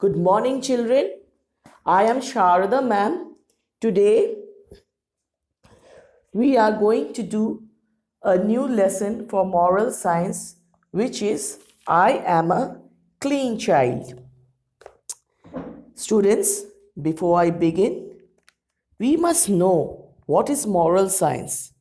Good morning, children. I am Sharada ma'am. Today we are going to do a new lesson for moral science, which is I am a clean child. Students, before I begin, we must know what is moral science.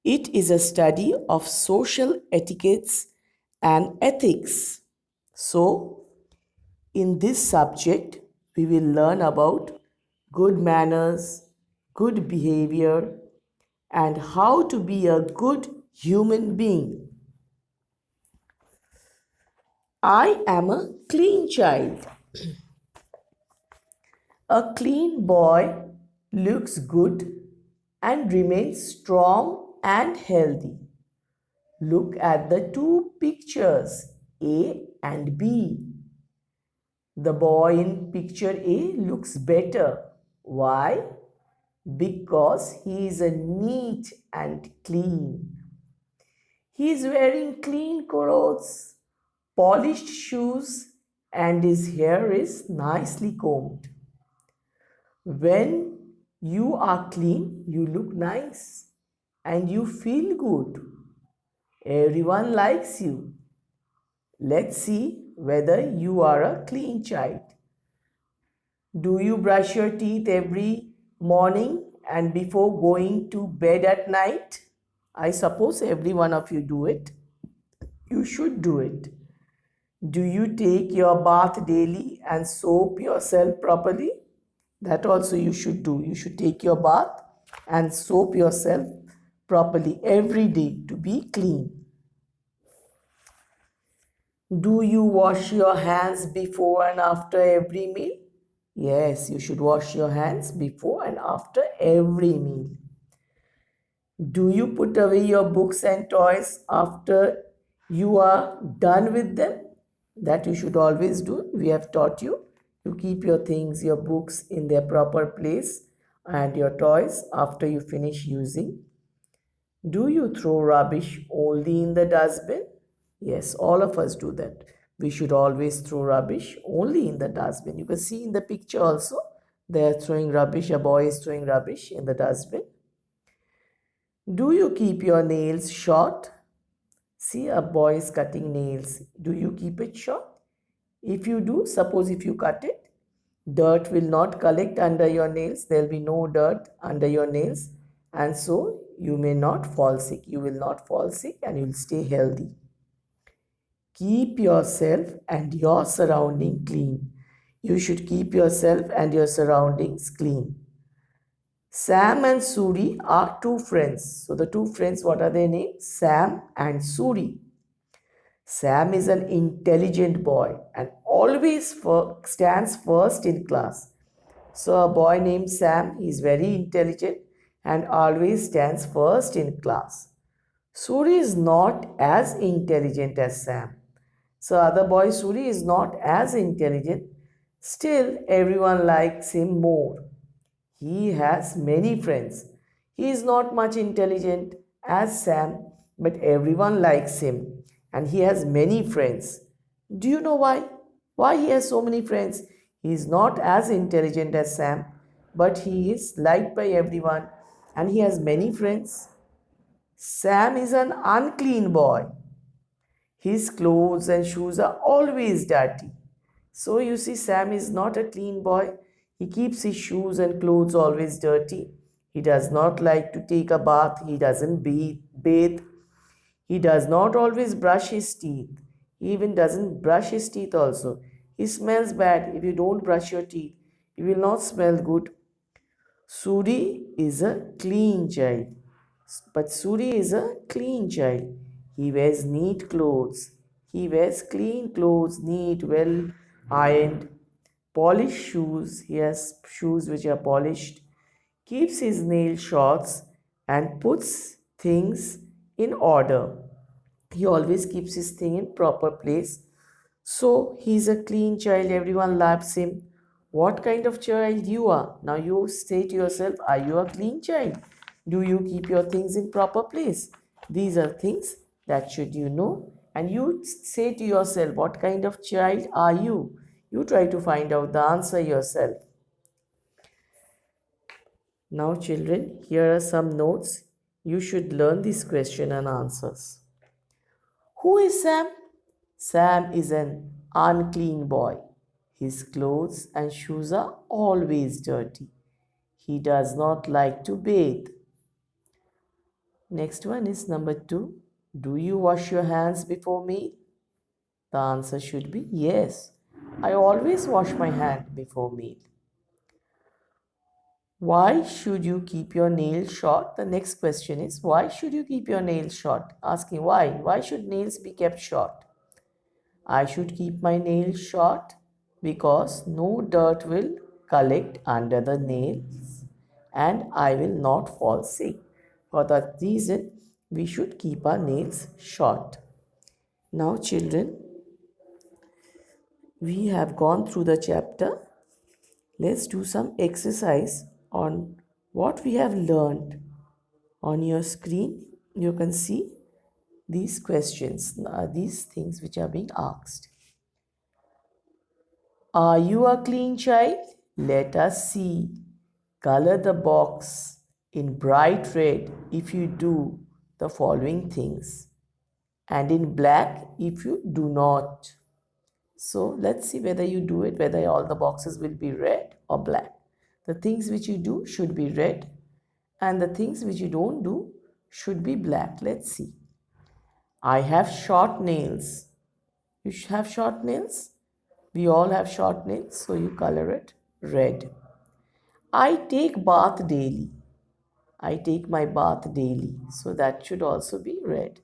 It is a study of social etiquettes and ethics. So, in this subject, we will learn about good manners, good behavior, and how to be a good human being. I am a clean child. A clean boy looks good and remains strong and healthy. Look at the two pictures, A and B. The boy in picture A looks better. Why? Because he is a neat and clean. He is wearing clean clothes, polished shoes, and his hair is nicely combed. When you are clean, you look nice and you feel good. Everyone likes you. Let's see whether you are a clean child. Do you brush your teeth every morning and before going to bed at night? I suppose every one of you do it. You should do it. Do you take your bath daily and soap yourself properly? That also you should do. You should take your bath and soap yourself properly every day to be clean. Do you wash your hands before and after every meal? Yes, you should wash your hands before and after every meal. Do you put away your books and toys after you are done with them? That you should always do. We have taught you to keep your things, your books in their proper place and your toys after you finish using. Do you throw rubbish only in the dustbin? Yes, all of us do that. We should always throw rubbish only in the dustbin. You can see in the picture also, they are throwing rubbish. A boy is throwing rubbish in the dustbin. Do you keep your nails short? See, a boy is cutting nails. Do you keep it short? If you do, suppose if you cut it, dirt will not collect under your nails. There will be no dirt under your nails. And so you may not fall sick. You will not fall sick and you will stay healthy. Keep yourself and your surrounding clean. You should keep yourself and your surroundings clean. Sam and Suri are two friends. So the two friends, what are their names? Sam and Suri. Sam is an intelligent boy and always stands first in class. So a boy named Sam is very intelligent and always stands first in class. Suri is not as intelligent as Sam. So other boy Suri is not as intelligent. Still everyone likes him more. He has many friends. He is not much intelligent as Sam, but everyone likes him and he has many friends. Do you know why? Why he has so many friends? He is not as intelligent as Sam, but he is liked by everyone and he has many friends. Sam is an unclean boy. His clothes and shoes are always dirty. So you see, Sam is not a clean boy. He keeps his shoes and clothes always dirty. He does not like to take a bath. He doesn't bathe. He does not always brush his teeth. He even doesn't brush his teeth also. He smells bad. If you don't brush your teeth, you will not smell good. Suri is a clean child. But Suri is a clean child. He wears neat clothes. He wears clean clothes, neat, well ironed, polished shoes. He has shoes which are polished. Keeps his nails short and puts things in order. He always keeps his thing in proper place. So he's a clean child. Everyone loves him. What kind of child you are? Now you say to yourself, are you a clean child? Do you keep your things in proper place? These are things that should you know. And you say to yourself, what kind of child are you? You try to find out the answer yourself. Now children, here are some notes. You should learn this question and answers. Who is Sam? Sam is an unclean boy. His clothes and shoes are always dirty. He does not like to bathe. Next one is number 2. Do you wash your hands before meal? The answer should be yes. I always wash my hand before meal. Why should you keep your nails short? The next question is, why should you keep your nails short? Asking why. Why should nails be kept short? I should keep my nails short because no dirt will collect under the nails and I will not fall sick. For that reason, we should keep our nails short. Now, children, we have gone through the chapter. Let's do some exercise on what we have learned. On your screen, you can see these questions, these things which are being asked. Are you a clean child? Let us see. Color the box in bright red if you do the following things, and in black if you do not. So let's see whether you do it, whether all the boxes will be red or black. The things which you do should be red, and the things which you don't do should be black. Let's see. I have short nails. You have short nails? We all have short nails, so you color it red. I take bath daily. I take my bath daily, so that should also be red.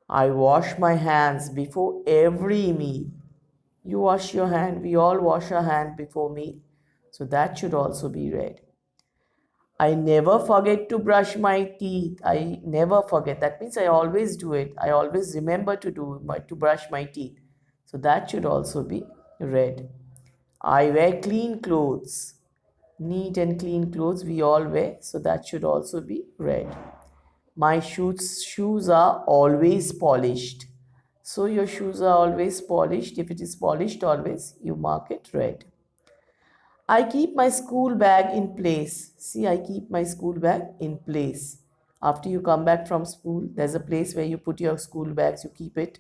I wash my hands before every meal. You wash your hand, we all wash our hand before meal, so that should also be red. I never forget to brush my teeth. I never forget. That means I always do it. I always remember to brush my teeth. So that should also be red. I wear clean clothes. Neat and clean clothes we all wear. So that should also be red. My shoes are always polished. So your shoes are always polished. If it is polished always, you mark it red. I keep my school bag in place. See, I keep my school bag in place. After you come back from school, there's a place where you put your school bags, you keep it.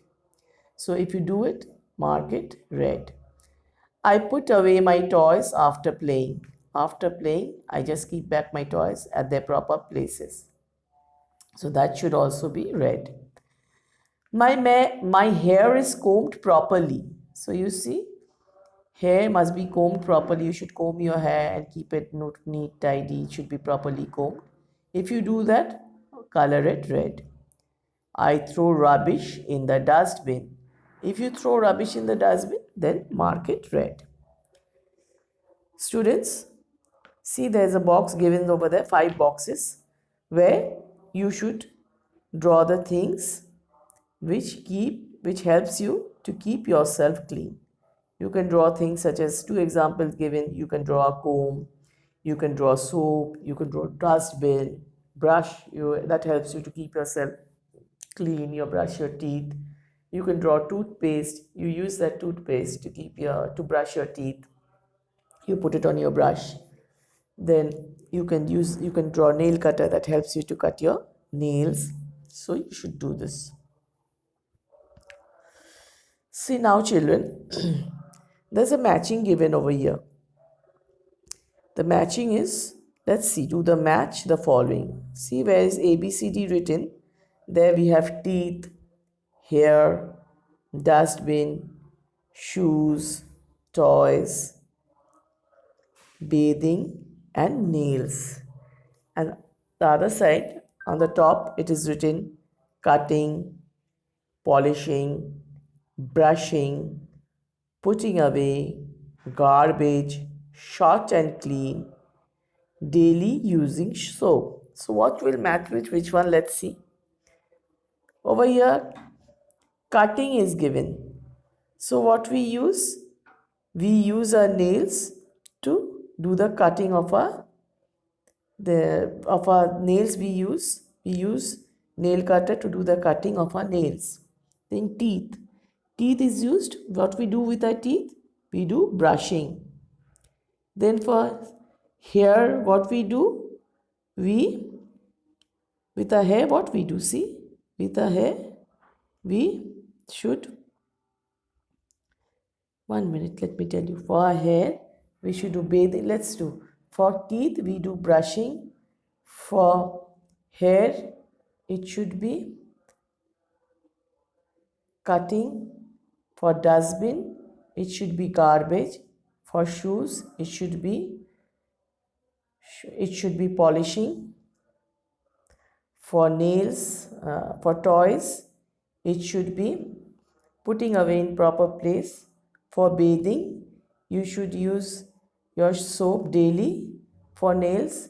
So if you do it, mark it red. I put away my toys after playing. After playing, I just keep back my toys at their proper places. So that should also be red. My hair is combed properly. So you see, hair must be combed properly. You should comb your hair and keep it neat, tidy. It should be properly combed. If you do that, color it red. I throw rubbish in the dustbin. If you throw rubbish in the dustbin, then mark it red. Students, see there's a box given over there, 5 boxes, where you should draw the things which helps you to keep yourself clean. You can draw things such as 2 examples given. You can draw a comb, you can draw soap, you can draw dustbin, brush. That helps you to keep yourself clean. You brush your teeth. You can draw toothpaste. You use that toothpaste to brush your teeth. You put it on your brush. Then you can draw nail cutter that helps you to cut your nails. So you should do this. See now children, there's a matching given over here. The matching is, let's see, do the match the following. See where is ABCD written? There we have teeth, hair, dustbin, shoes, toys, bathing and nails. And the other side, on the top, it is written cutting, polishing, brushing, putting away, garbage, short and clean, daily using soap. So what will match with which one? Let's see. Over here, cutting is given. So what we use? We use our nails to do the cutting of our nails. We use nail cutter to do the cutting of our nails. Then teeth is used. What we do with our teeth? we do brushing. Then for hair, what we do? We, with our hair, what we do? See, with our hair, we should, 1 minute, let me tell you. For our hair, we should do bathing. Let's do. For teeth, we do brushing. For hair, it should be cutting. For dustbin, it should be garbage. For shoes, it should be polishing. For nails, for toys, it should be putting away in proper place. For bathing, you should use your soap daily. For nails,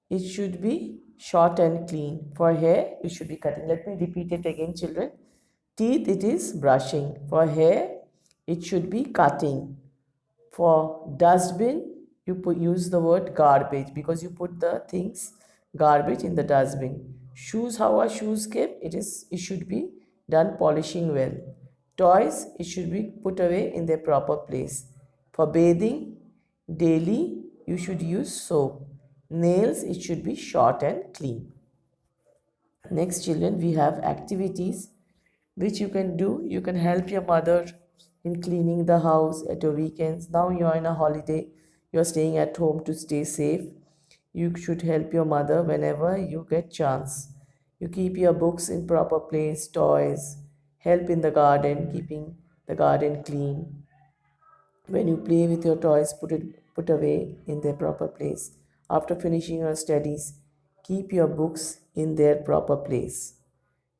it should be short and clean. For hair, you should be cutting. Let me repeat it again, children. Teeth, it is brushing. For hair, it should be cutting. For dustbin, you use the word garbage because you put the things garbage in the dustbin. Shoes, how are shoes kept? It should be done polishing well. Toys, it should be put away in their proper place. For bathing, daily, you should use soap. Nails, it should be short and clean. Next, children, we have activities which you can do. You can help your mother in cleaning the house at your weekends. Now you are in a holiday, you are staying at home to stay safe. You should help your mother whenever you get chance. You keep your books in proper place, toys, help in the garden, keeping the garden clean. When you play with your toys, put away in their proper place. After finishing your studies, keep your books in their proper place.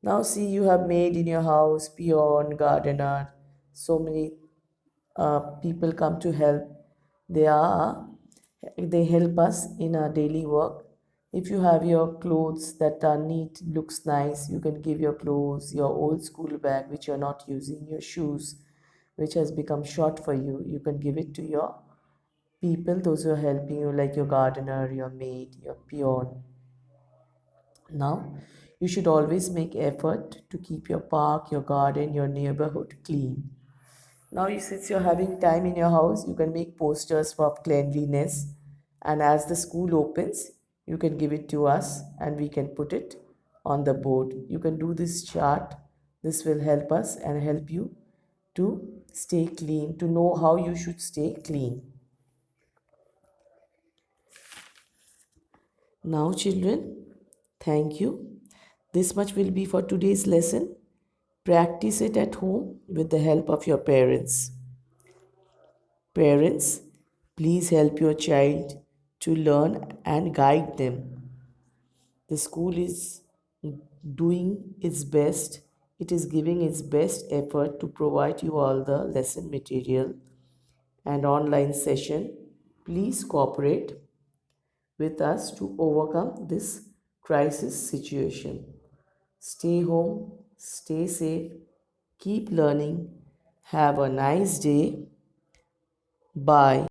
Now see, you have made in your house peon, gardener, so many people come to help. They are they help us in our daily work. If you have your clothes that are neat, looks nice, you can give your clothes, your old school bag which you're not using, your shoes which has become short for you, you can give it to your people, those who are helping you, like your gardener, your maid, your peon. Now, you should always make effort to keep your park, your garden, your neighborhood clean. Now, since you're having time in your house, you can make posters for cleanliness. And as the school opens, you can give it to us and we can put it on the board. You can do this chart. This will help us and help you to stay clean, to know how you should stay clean. Now, children, thank you. This much will be for today's lesson. Practice it at home with the help of your parents. Parents, please help your child to learn and guide them. The school is doing its best. It is giving its best effort to provide you all the lesson material and online session. Please cooperate with us to overcome this crisis situation. Stay home, stay safe, keep learning. Have a nice day. Bye.